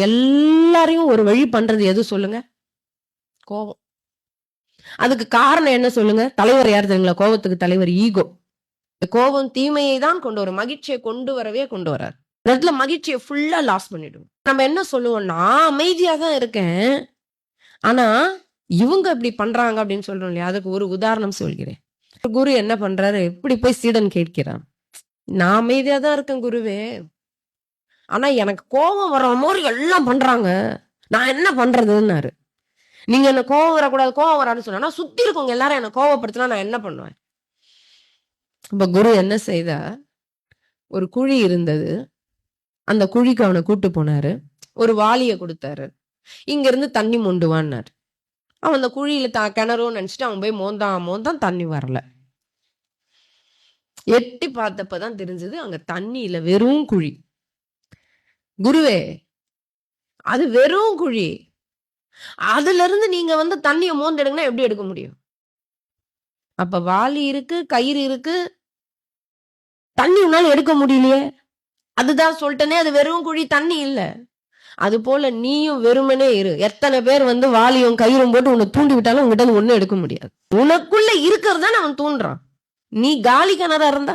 எல்லாரையும் ஒரு வழி பண்றது எது சொல்லுங்க? கோபம். அதுக்கு காரணம் என்ன சொல்லுங்க? தலைவர் யார் தெரியுங்களா? கோபத்துக்கு தலைவர் ஈகோ. கோபம் தீமையை தான் கொண்டு வரும், மகிழ்ச்சியை கொண்டு வரவே கொண்டு வராது. இடத்துல மகிழ்ச்சியை ஃபுல்லா லாஸ் பண்ணிடும். நம்ம என்ன சொல்லுவோம், நான் அமைதியா தான் இருக்கேன், ஆனா இவங்க இப்படி பண்றாங்க அப்படின்னு சொல்றோம் இல்லையா? அதுக்கு ஒரு உதாரணம் சொல்கிறேன். குரு என்ன பண்றாரு, இப்படி போய் சீடன் கேட்கிறான், நான் அமைதியா தான் இருக்கேன் குருவே, ஆனா எனக்கு கோபம் வர மாதிரி எல்லாம் பண்றாங்க, நான் என்ன பண்றதுன்னாரு. நீங்க என்ன கோவம் வரக்கூடாது, கோவம் வரான்னு சொன்னா சுத்தி இருக்கவங்க எல்லாரும் என்ன கோவப்படுத்தினா நான் என்ன பண்ணுவேன்? இப்ப குரு என்ன செய்தா, ஒரு குழி இருந்தது, அந்த குழிக்கு அவனை கூட்டு போனாரு, ஒரு வாளிய கொடுத்தாரு, இங்க இருந்து தண்ணி மொண்டுவான்னாரு. அவன் அந்த குழியில கிணறும் நினைச்சிட்டு அவன் போய் மோந்தான் தண்ணி வரல. எட்டி பார்த்தப்பதான் தெரிஞ்சது அங்க தண்ணி இல்ல, வெறும் குழி. குருவே, அது வெறும் குழி, அதுல இருந்து நீங்க வந்து தண்ணியை மோந்து எடுங்கன்னா எப்படி எடுக்க முடியும்? அப்ப வாளி இருக்கு, கயிறு இருக்கு, தண்ணி உன்னால எடுக்க முடியலையே. அதுதான் சொல்லிட்டனே, அது வெறும் குழி, தண்ணி இல்ல. அது போல நீயும் வெறுமனே இரு. எத்தனை பேர் வந்து வாளியும் கயிறும் போட்டு உன்னை தூண்டி விட்டாலும் உங்ககிட்ட ஒண்ணும் எடுக்க முடியாது. உனக்குள்ள இருக்கிறது தான் அவன் தூண்டுறான். நீ காலி கிணறா இருந்தா